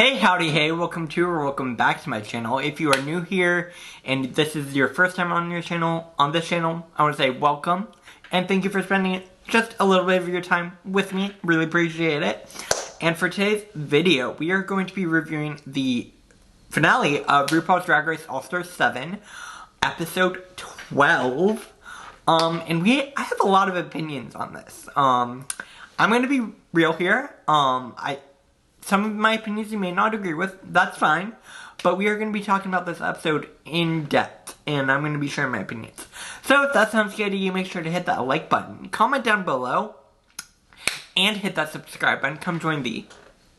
Hey, howdy, hey, welcome to or welcome back to my channel. If you are new here and this is your first time on this channel, I want to say welcome and thank you for spending just a little bit of your time with me. Really appreciate it. And for today's video, we are going to be reviewing the finale of RuPaul's Drag Race All-Stars 7, episode 12. I have a lot of opinions on this. I'm going to be real here. Some of my opinions you may not agree with, that's fine. But we are going to be talking about this episode in depth, and I'm going to be sharing my opinions. So if that sounds good to you, make sure to hit that like button, comment down below, and hit that subscribe button. Come join the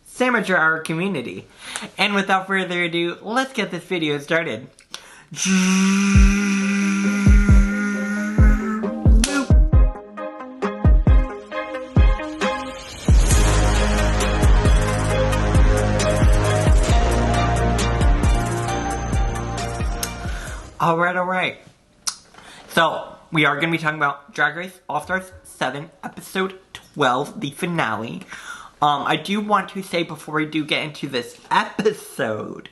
Sandwicher Hour community. And without further ado, let's get this video started. Alright. So, we are going to be talking about Drag Race All-Stars 7, Episode 12, the finale. I do want to say before we do get into this episode,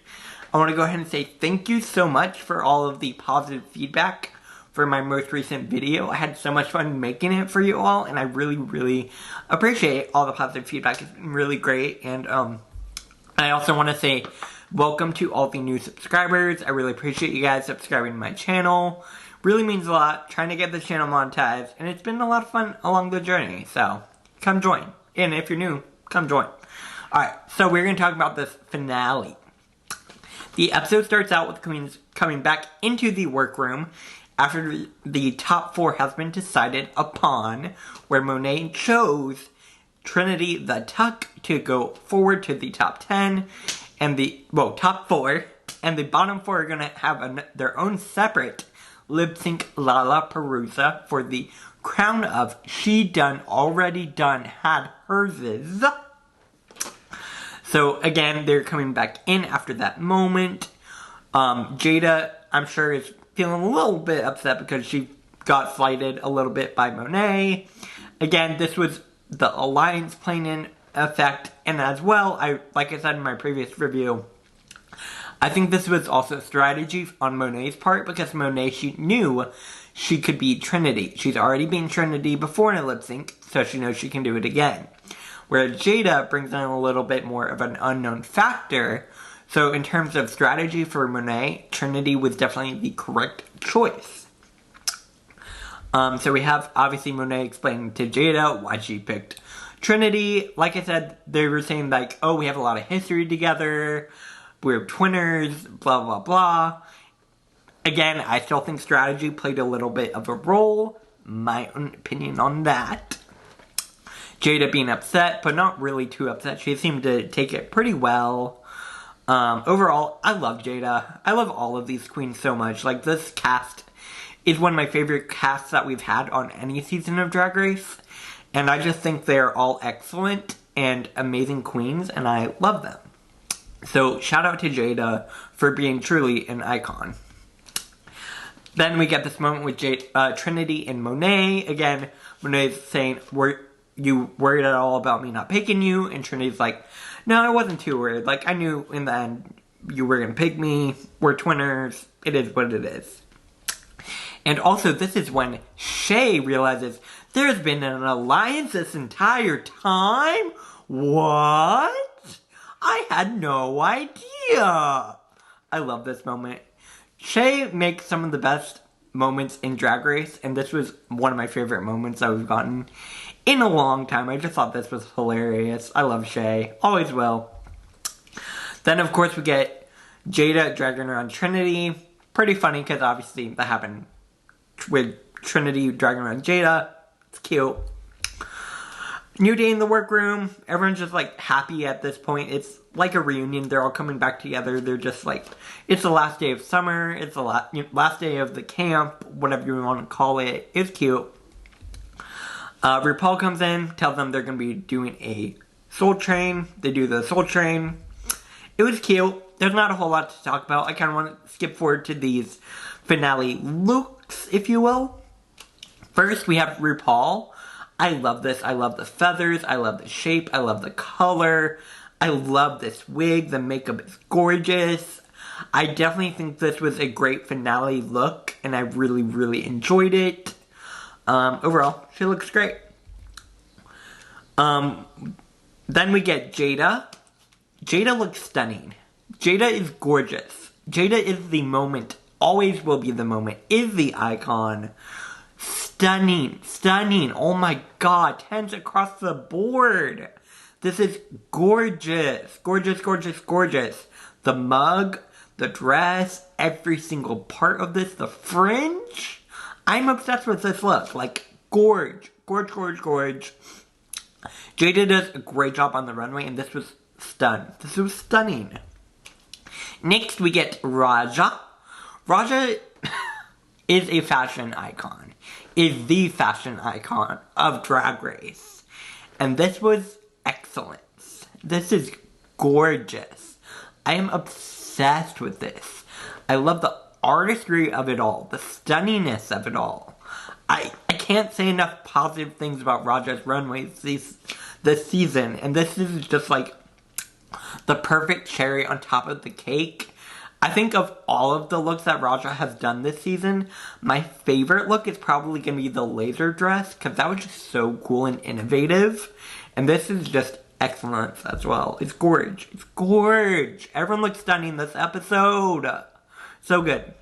I want to go ahead and say thank you so much for all of the positive feedback for my most recent video. I had so much fun making it for you all, and I really appreciate all the positive feedback. It's been really great, and I also want to say welcome to all the new subscribers. I really appreciate you guys subscribing to my channel. Really means a lot. Trying to get the channel monetized. And it's been a lot of fun along the journey. So, come join. And if you're new, come join. Alright, so we're going to talk about this finale. The episode starts out with the queens coming back into the workroom after the top 4 has been decided upon, where Monet chose Trinity the Tuck to go forward to the top 10. And the, top 4, and the bottom 4 are going to have their own separate lip sync Lollapalooza for the crown of She Done, Already Done, Had Hers. So, again, they're coming back in after that moment. Jada, I'm sure, is feeling a little bit upset because she got slighted a little bit by Monet. Again, this was the alliance playing in effect, and as well, like I said in my previous review, I think this was also a strategy on Monet's part, because Monet, she knew she could be Trinity. She's already been Trinity before in a lip sync, so she knows she can do it again. Whereas Jada brings in a little bit more of an unknown factor, so in terms of strategy for Monet, Trinity was definitely the correct choice. So we have, obviously, Monet explaining to Jada why she picked Trinity. Like I said, they were saying, like, oh, we have a lot of history together, we're twinners, blah, blah, blah. Again, I still think strategy played a little bit of a role. My own opinion on that. Jada being upset, but not really too upset. She seemed to take it pretty well. Overall, I love Jada. I love all of these queens so much. Like, this cast is one of my favorite casts that we've had on any season of Drag Race. And I just think they're all excellent and amazing queens, and I love them. So, shout out to Jada for being truly an icon. Then we get this moment with Trinity and Monet. Again, Monet's saying, were you worried at all about me not picking you? And Trinity's like, no, I wasn't too worried. Like, I knew in the end you were going to pick me. We're twinners. It is what it is. And also, this is when Shay realizes there's been an alliance this entire time? What? I had no idea. I love this moment. Shay makes some of the best moments in Drag Race, and this was one of my favorite moments that we've gotten in a long time. I just thought this was hilarious. I love Shay. Always will. Then, of course, we get Jada dragging around Trinity. Pretty funny, because obviously that happened with Trinity dragging around Jada. It's cute. New day in the workroom. Everyone's just, like, happy at this point. It's like a reunion. They're all coming back together. They're just, like, it's the last day of summer. It's the last day of the camp. Whatever you want to call it. It's cute. RuPaul comes in. Tells them they're going to be doing a Soul Train. They do the Soul Train. It was cute. There's not a whole lot to talk about. I kind of want to skip forward to these finale looks, if you will. First, we have RuPaul. I love this. I love the feathers. I love the shape. I love the color. I love this wig. The makeup is gorgeous. I definitely think this was a great finale look, and I really, really enjoyed it. Overall, she looks great. Then we get Jada. Jada looks stunning. Jada is gorgeous. Jada is the moment, always will be the moment, is the icon. Stunning, stunning. Oh my god, 10s across the board. This is gorgeous. Gorgeous, gorgeous, gorgeous. The mug, the dress, every single part of this, the fringe. I'm obsessed with this look. Like, gorge. Gorge, gorge, gorge. Jada does a great job on the runway, and this was This was stunning. Next, we get Raja. Raja is a fashion icon. Is the fashion icon of Drag Race. And this was excellence. This is gorgeous. I am obsessed with this. I love the artistry of it all. The stunningness of it all. I can't say enough positive things about Raja's runways this season. And this is just like the perfect cherry on top of the cake. I think of all of the looks that Raja has done this season, my favorite look is probably going to be the laser dress, because that was just so cool and innovative. And this is just excellence as well. It's gorge. It's gorge. Everyone looks stunning this episode. So good.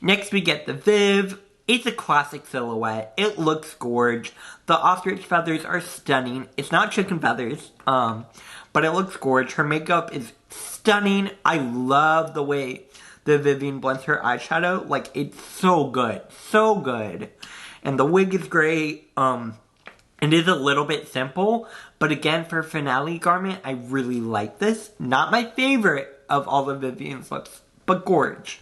Next we get the Viv. It's a classic silhouette. It looks gorge. The ostrich feathers are stunning. It's not chicken feathers, but it looks gorge. Her makeup is stunning. I love the way the Vivienne blends her eyeshadow. Like, it's so good. So good. And the wig is great. It is a little bit simple, but again, for a finale garment, I really like this. Not my favorite of all the Vivienne's looks, but gorge.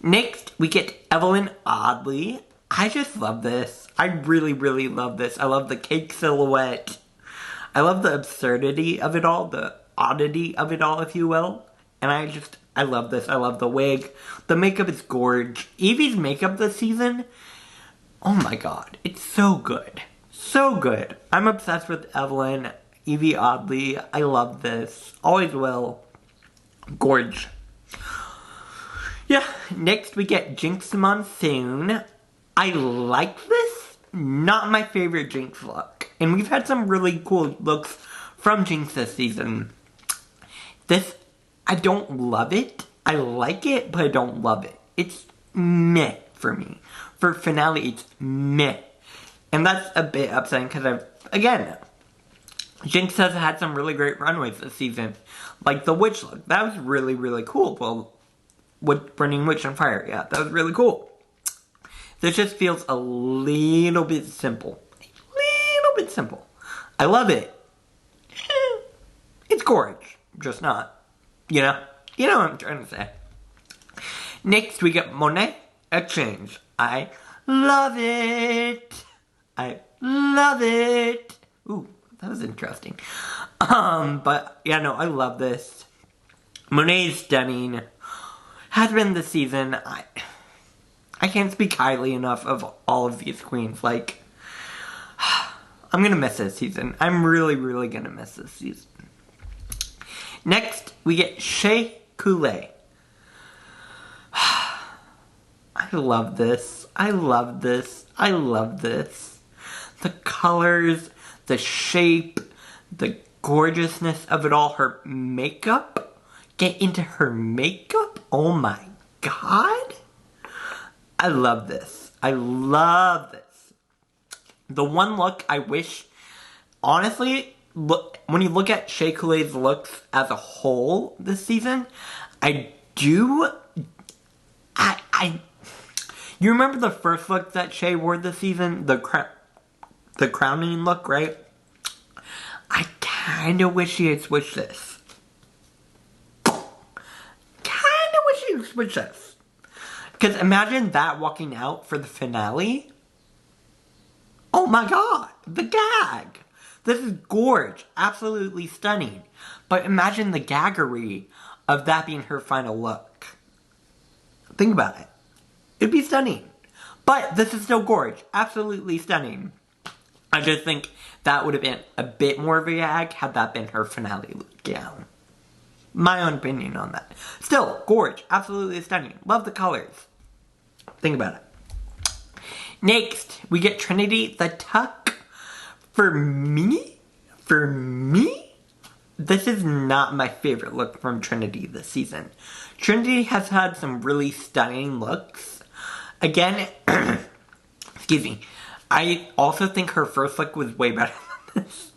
Next, we get Evelyn Oddly. I just love this. I really, really love this. I love the cake silhouette. I love the absurdity of it all, the oddity of it all, if you will. And I love this. I love the wig. The makeup is gorge. Evie's makeup this season, oh my god, it's so good. So good. I'm obsessed with Evelyn, Evie Oddly. I love this. Always will. Gorge. Yeah, next we get Jinx Monsoon. I like this. Not my favorite Jinx look. And we've had some really cool looks from Jinx this season. This, I don't love it. I like it, but I don't love it. It's meh for me. For finale, it's meh. And that's a bit upsetting because again, Jinx has had some really great runways this season. Like the witch look. That was really, really cool. Well, with Burning Witch on Fire. Yeah, that was really cool. This just feels a little bit simple. A little bit simple. I love it. It's gorge. Just not. You know? You know what I'm trying to say. Next, we get Monet Exchange. I love it. I love it. Ooh, that was interesting. But, yeah, no, I love this. Monet is stunning. Has been this season. I can't speak highly enough of all of these queens. Like, I'm gonna miss this season. I'm really, really gonna miss this season. Next, we get Shea Coulee. I love this. I love this. I love this. The colors, the shape, the gorgeousness of it all. Her makeup. Get into her makeup. Oh my god. I love this. I love this. The one look I wish, honestly, look, when you look at Shea Coulee's looks as a whole this season, you remember the first look that Shea wore this season? The crowning look, right? I kinda wish she had switched this. Switch this. Because imagine that walking out for the finale. Oh my god. The gag. This is gorge. Absolutely stunning. But imagine the gaggery of that being her final look. Think about it. It'd be stunning. But this is still gorge. Absolutely stunning. I just think that would have been a bit more of a gag had that been her finale gown. My own opinion on that. Still, gorge. Absolutely stunning. Love the colors. Think about it. Next, we get Trinity the Tuck. For me, this is not my favorite look from Trinity this season. Trinity has had some really stunning looks. Again, excuse me, I also think her first look was way better than this.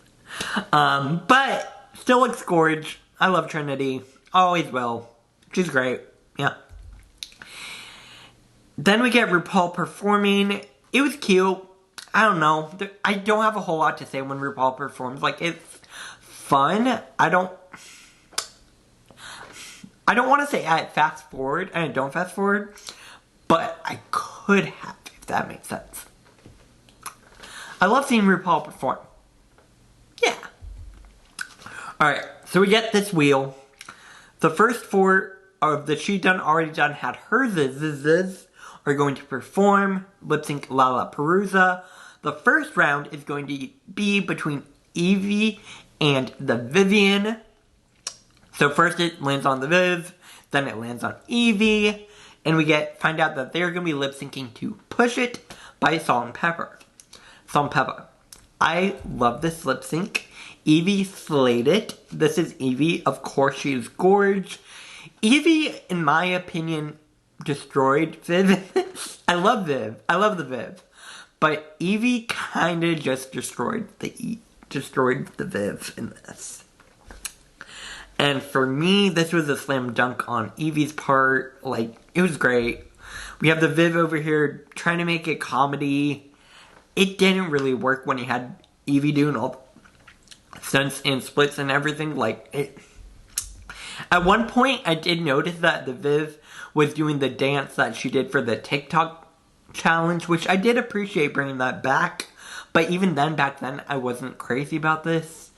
But still looks gorge. I love Trinity. Always will. She's great. Yeah. Then we get RuPaul performing. It was cute. I don't know. I don't have a whole lot to say when RuPaul performs. Like, it's fun. I don't want to say I fast forward, and I don't fast forward, but I could have, if that makes sense. I love seeing RuPaul perform. Yeah. Alright, so we get this wheel. The first 4 of the She Done Already Done Had Her Zizzes are going to perform lip sync Lollapalooza. The first round is going to be between Evie and the Vivian. So first it lands on the Viv, then it lands on Evie, and we find out that they're going to be lip syncing to Push It by Salt and Pepper. I love this lip sync. Evie slayed it. This is Evie. Of course, she is gorge. Evie, in my opinion, destroyed Viv. I love Viv. I love the Viv. But Evie kind of just destroyed the Viv in this. And for me, this was a slam dunk on Evie's part. Like, it was great. We have the Viv over here trying to make it comedy. It didn't really work when you had Evie doing all stunts and splits and everything. Like, it. At one point, I did notice that the Viv was doing the dance that she did for the TikTok challenge, which I did appreciate bringing that back. But even then, back then, I wasn't crazy about this.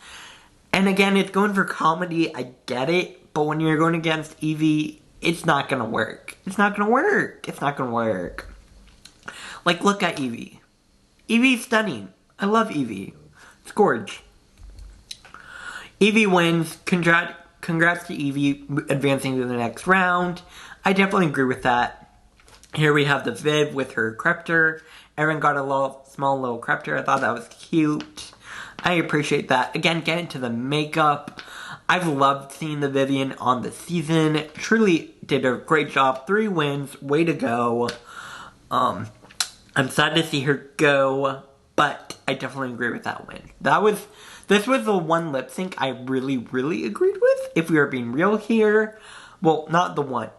And again, it's going for comedy, I get it. But when you're going against Evie, it's not gonna work. It's not gonna work. It's not gonna work. Like, look at Evie. Evie's stunning. I love Evie. It's gorge. Evie wins. Congrats to Evie advancing to the next round. I definitely agree with that. Here we have the Viv with her Creptor. Erin got a small little Creptor. I thought that was cute. I appreciate that. Again, get into the makeup. I've loved seeing the Vivian on the season. Truly did a great job. 3 wins. Way to go. I'm sad to see her go, but I definitely agree with that win. This was the one lip sync I really, really agreed with, if we are being real here. Well, not the one.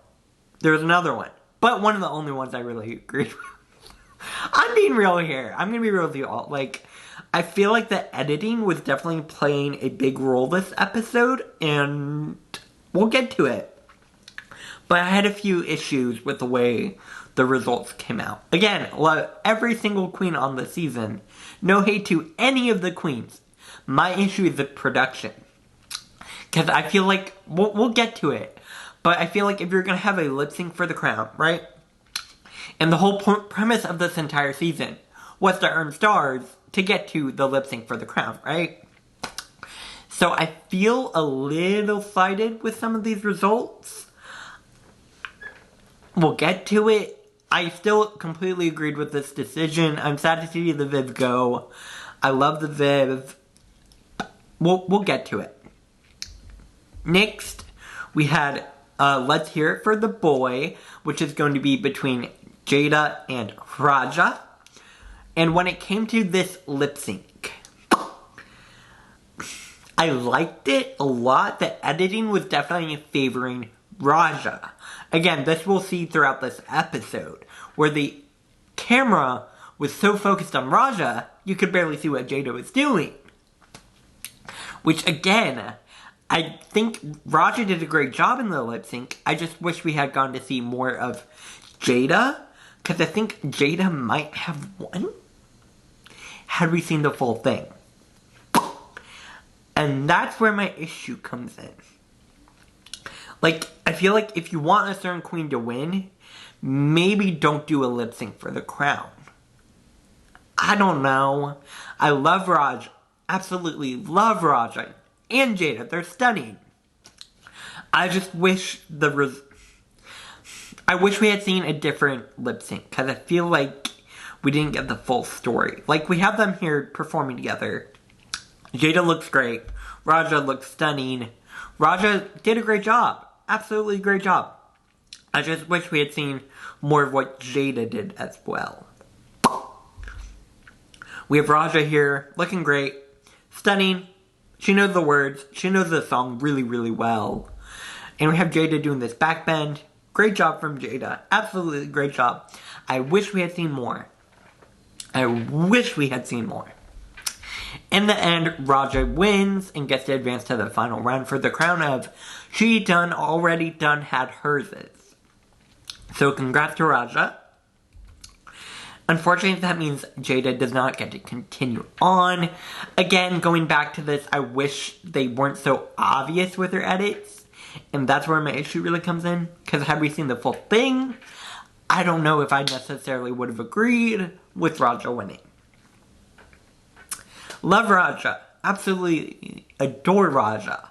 There was another one, but one of the only ones I really agreed with. I'm being real here. I'm gonna be real with you all. Like, I feel like the editing was definitely playing a big role this episode, and we'll get to it. But I had a few issues with the way the results came out. Again, love every single queen on the season. No hate to any of the queens. My issue is the production. Because I feel like, we'll get to it, but I feel like if you're going to have a lip sync for the crown, right? And the whole premise of this entire season was to earn stars to get to the lip sync for the crown, right? So I feel a little sided with some of these results. We'll get to it. I still completely agreed with this decision. I'm sad to see the Viv go. I love the Viv. We'll get to it. Next, we had Let's Hear It for the Boy, which is going to be between Jada and Raja. And when it came to this lip sync, I liked it a lot. The editing was definitely favoring Raja. Again, this we'll see throughout this episode, where the camera was so focused on Raja, you could barely see what Jada was doing. Which, again, I think Raja did a great job in the lip sync. I just wish we had gone to see more of Jada, because I think Jada might have won had we seen the full thing. And that's where my issue comes in. Like, I feel like if you want a certain queen to win, maybe don't do a lip sync for the crown. I don't know. I love Raj. Absolutely love Raja and Jada. They're stunning. I just wish I wish we had seen a different lip sync, because I feel like we didn't get the full story. Like, we have them here performing together. Jada looks great. Raja looks stunning. Raja did a great job. Absolutely great job. I just wish we had seen more of what Jada did as well. We have Raja here, looking great. Stunning. She knows the words. She knows the song really, really well. And we have Jada doing this backbend. Great job from Jada. Absolutely great job. I wish we had seen more. I wish we had seen more. In the end, Raja wins and gets to advance to the final round for the crown of She Done, Already Done, Had Herses. So congrats to Raja. Unfortunately, that means Jada does not get to continue on. Again, going back to this, I wish they weren't so obvious with their edits. And that's where my issue really comes in. Because had we seen the full thing, I don't know if I necessarily would have agreed with Raja winning. Love Raja. Absolutely adore Raja.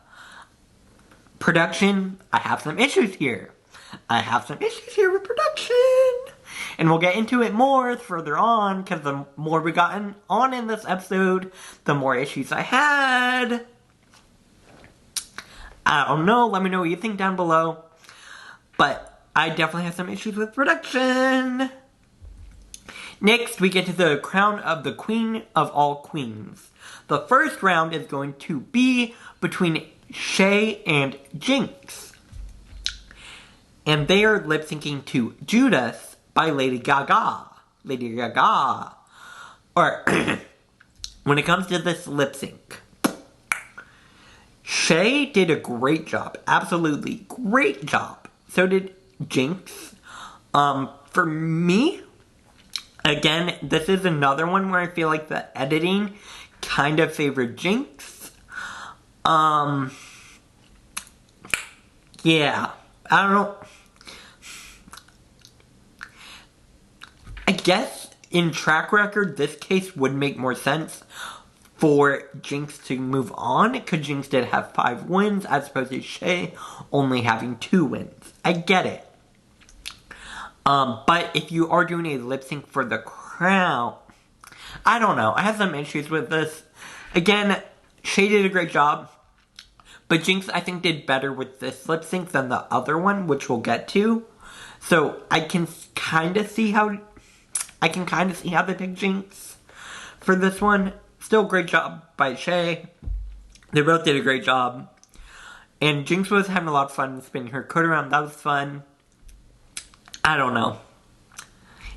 Production, I have some issues here. I have some issues here with production. And we'll get into it more further on, because the more we got on in this episode, the more issues I had. I don't know, let me know what you think down below. But I definitely have some issues with production. Next, we get to the crown of the Queen of All Queens. The first round is going to be between Shay and Jinx. And they are lip syncing to Judas by Lady Gaga. Lady Gaga. Or, when it comes to this lip sync, Shay did a great job. Absolutely great job. So did Jinx. For me, again, this is another one where I feel like the editing kind of favored Jinx. Yeah. I don't know. I guess in track record, this case would make more sense for Jinx to move on, because Jinx did have 5 wins as opposed to Shay only having 2 wins. I get it. But if you are doing a lip sync for the crown, I don't know. I have some issues with this. Again, Shay did a great job, but Jinx I think did better with this lip sync than the other one, which we'll get to. So I can kind of see how they picked Jinx for this one. Still great job by Shay. They both did a great job. And Jinx was having a lot of fun spinning her coat around. That was fun. I don't know.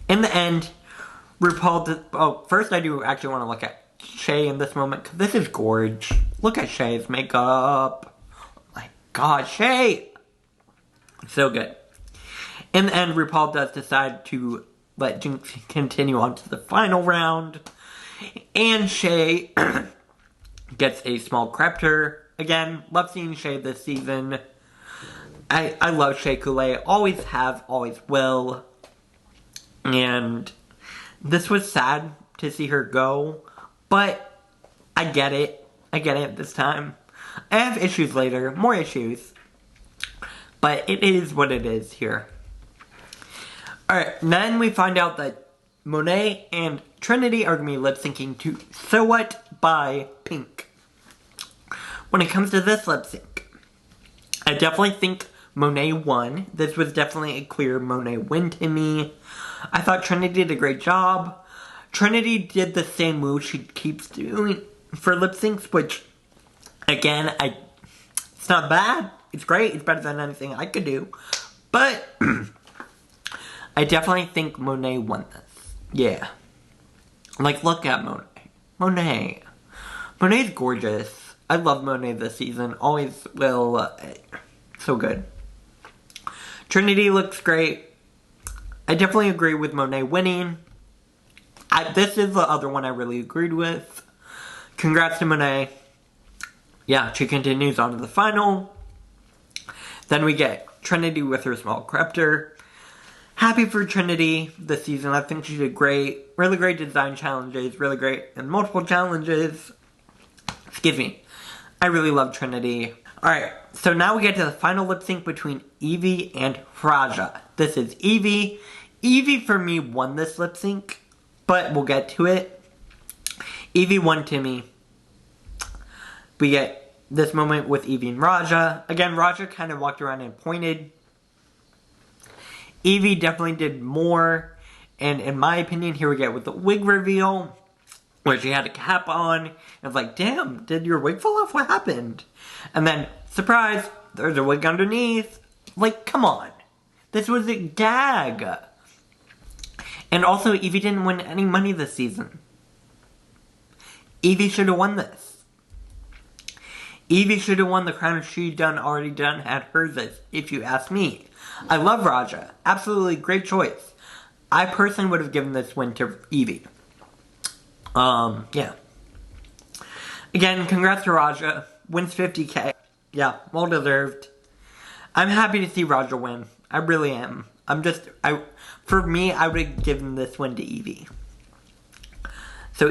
In the end, RuPaul did... Oh, first I do actually want to look at Shay in this moment, because this is gorge. Look at Shay's makeup. Oh my god, Shay! So good. In the end, RuPaul does decide to let Jinx continue on to the final round. And Shay gets a small crepter. Again, love seeing Shay this season. I love Shea Coulee. Always have, always will. And this was sad to see her go. But I get it. I get it this time. I have issues later. More issues. But it is what it is here. Alright, then we find out that Monet and Trinity are going to be lip syncing to So What by Pink. When it comes to this lip sync, I definitely think Monet won. This was definitely a clear Monet win to me. I thought Trinity did a great job. Trinity did the same move she keeps doing for lip syncs, which, again, it's not bad. It's great. It's better than anything I could do. But I definitely think Monet won this. Yeah. Like, look at Monet. Monet. Monet's gorgeous. I love Monet this season. Always will. So good. Trinity looks great. I definitely agree with Monet winning. This is the other one I really agreed with. Congrats to Monet. Yeah, she continues on to the final. Then we get Trinity with her small crepter. Happy for Trinity this season. I think she did great. Really great design challenges. Really great in multiple challenges. Excuse me. I really love Trinity. Alright, so now we get to the final lip sync between Evie and Raja. This is Evie. Evie, for me, won this lip sync, but we'll get to it. Evie won Timmy. We get this moment with Evie and Raja. Again, Raja kind of walked around and pointed. Evie definitely did more. And in my opinion, here we get with the wig reveal, where she had a cap on. And it's like, damn, did your wig fall off? What happened? And then, surprise, there's a wig underneath. Like, come on. This was a gag. And also, Evie didn't win any money this season. Evie should have won this. Evie should have won the crown she already done at hers, if you ask me. I love Raja. Absolutely great choice. I personally would have given this win to Evie. Yeah. Again, congrats to Raja. Wins 50K. Yeah, well deserved. I'm happy to see Raja win. I really am. For me, I would have given this win to Evie. So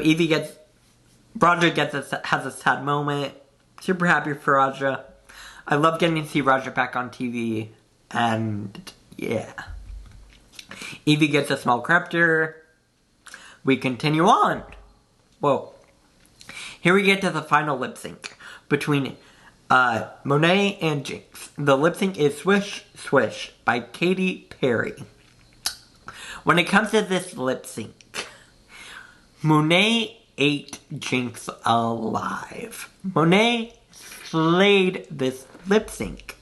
Raja has a sad moment. Super happy for Raja. I love getting to see Raja back on TV. And, yeah. Evie gets a small crafter. We continue on. Whoa. Here we get to the final lip sync between Monet and Jinx. The lip sync is Swish Swish by Katy Perry. When it comes to this lip sync, Monet ate Jinx alive. Monet slayed this lip sync.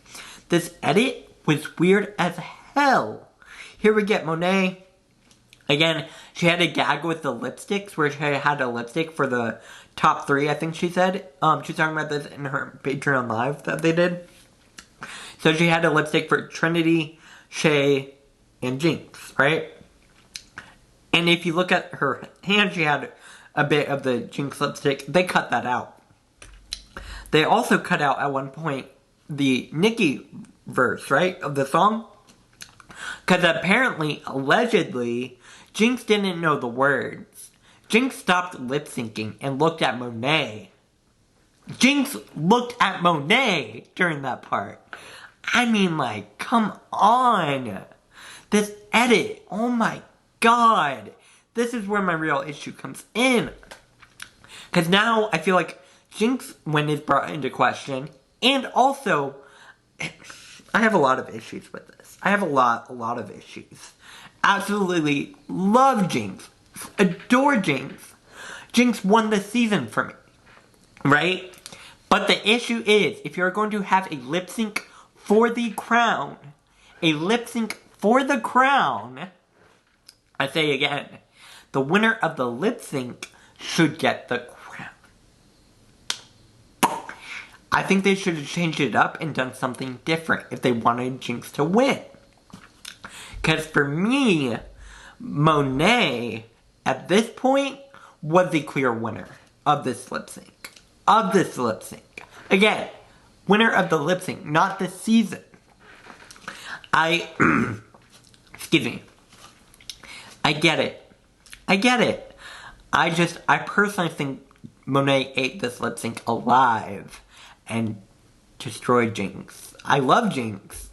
This edit was weird as hell. Here we get Monet. Again, she had a gag with the lipsticks, where she had a lipstick for the top 3, I think she said. She's talking about this in her Patreon Live that they did. So she had a lipstick for Trinity, Shay, and Jinx, right? And if you look at her hand, she had a bit of the Jinx lipstick. They cut that out. They also cut out, at one point, the Nicki verse, right, of the song. Because apparently, allegedly, Jinx didn't know the words. Jinx stopped lip syncing and looked at Monet. Jinx looked at Monet during that part. I mean, like, come on. This edit, oh my god. This is where my real issue comes in. Because now I feel like Jinx, when is brought into question, and also, I have a lot of issues with this. I have a lot of issues. Absolutely love Jinx. Adore Jinx. Jinx won the season for me. Right? But the issue is, if you're going to have a lip sync for the crown, I say again, the winner of the lip sync should get the crown. I think they should have changed it up and done something different if they wanted Jinx to win. Because for me, Monet, at this point, was the clear winner of this lip sync. Again, winner of the lip sync, not this season. Excuse me. I get it. I personally think Monet ate this lip sync alive and destroyed Jinx. I love Jinx.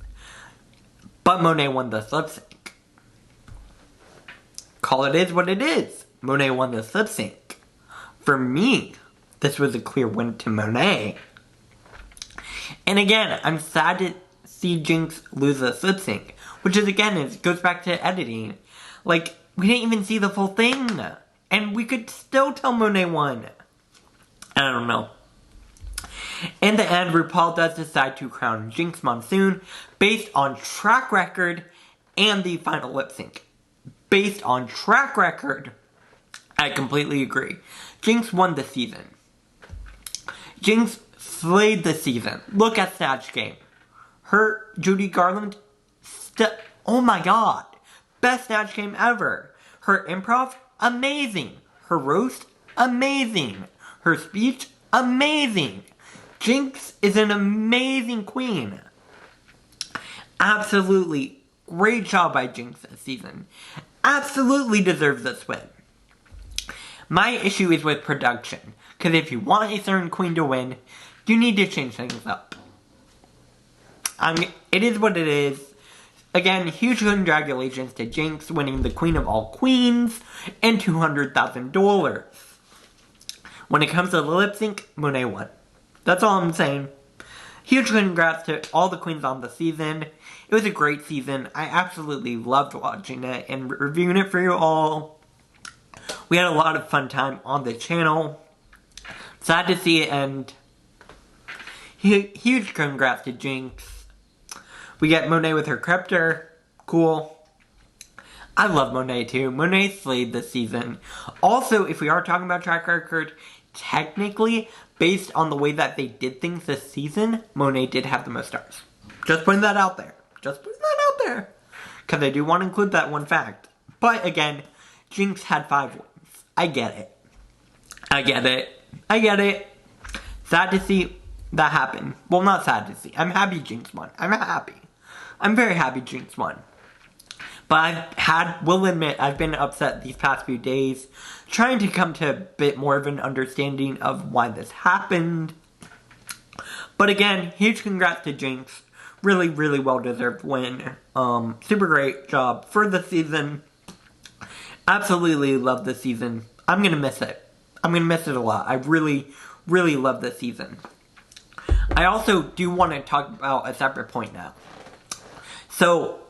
But Monet won this lip sync. Call it is what it is. Monet won this lip sync. For me, this was a clear win to Monet. And again, I'm sad to see Jinx lose this lip sync. Which is, again, it goes back to editing. Like, we didn't even see the full thing. And we could still tell Monet won. I don't know. In the end, RuPaul does decide to crown Jinx Monsoon based on track record and the final lip sync. Based on track record, I completely agree. Jinx won the season. Jinx slayed the season. Look at Snatch Game. Her, Judy Garland, oh my god. Best Snatch Game ever. Her improv, amazing. Her roast, amazing. Her speech, amazing. Jinx is an amazing queen. Absolutely Great job by Jinx this season. Absolutely deserves this win. My issue is with production, because if you want a certain queen to win, you need to change things up. It is what it is. Again, huge congratulations to Jinx winning the Queen of All Queens and $200,000. When it comes to the lip sync, Monet won. That's all I'm saying. Huge congrats to all the queens on the season. It was a great season. I absolutely loved watching it and reviewing it for you all. We had a lot of fun time on the channel. Sad to see it end. Huge congrats to Jinx. We get Monet with her Cryptor. Cool. I love Monet too. Monet slayed this season. Also, if we are talking about track record, technically, based on the way that they did things this season, Monet did have the most stars. Just putting that out there. Just putting that out there. Because I do want to include that one fact. But again, Jinx had 5 wins. I get it. I get it. I get it. Sad to see that happen. Well, not sad to see. I'm happy Jinx won. I'm happy. I'm very happy Jinx won. But will admit, I've been upset these past few days, trying to come to a bit more of an understanding of why this happened. But again, huge congrats to Jinx. Really, really well-deserved win. Super great job for the season. Absolutely love the season. I'm gonna miss it. I'm gonna miss it a lot. I really, really love this season. I also do want to talk about a separate point now. So,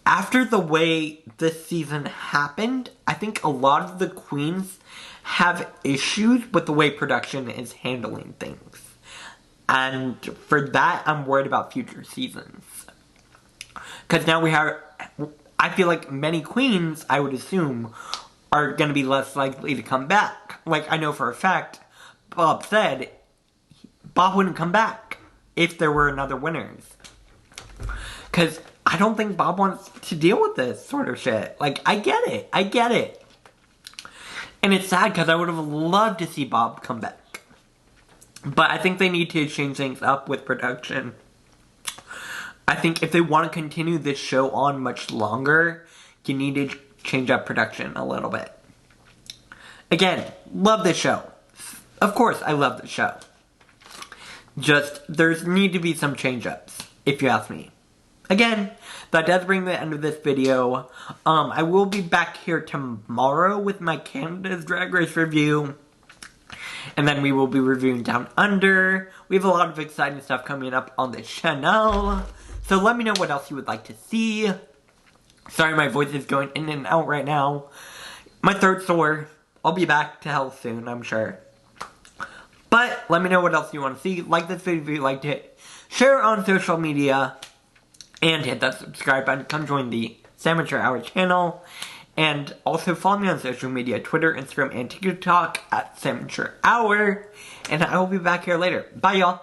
after the way this season happened, I think a lot of the queens have issues with the way production is handling things. And for that, I'm worried about future seasons. Because now I feel like many queens, I would assume, are going to be less likely to come back. Like, I know for a fact, Bob said, Bob wouldn't come back if there were another winners. Because I don't think Bob wants to deal with this sort of shit. Like, I get it. I get it. And it's sad because I would have loved to see Bob come back. But I think they need to change things up with production. I think if they want to continue this show on much longer, you need to change up production a little bit. Again, love this show. Of course, I love the show. Just, there's need to be some change-ups, if you ask me. Again, that does bring the end of this video. I will be back here tomorrow with my Canada's Drag Race review. And then we will be reviewing Down Under. We have a lot of exciting stuff coming up on the channel. So let me know what else you would like to see. Sorry, my voice is going in and out right now. My throat's sore. I'll be back to health soon, I'm sure. But let me know what else you want to see. Like this video if you liked it. Share it on social media. And hit that subscribe button. Come join the Sandwich Hour channel. And also follow me on social media. Twitter, Instagram, and TikTok at Sandwich Hour. And I will be back here later. Bye, y'all.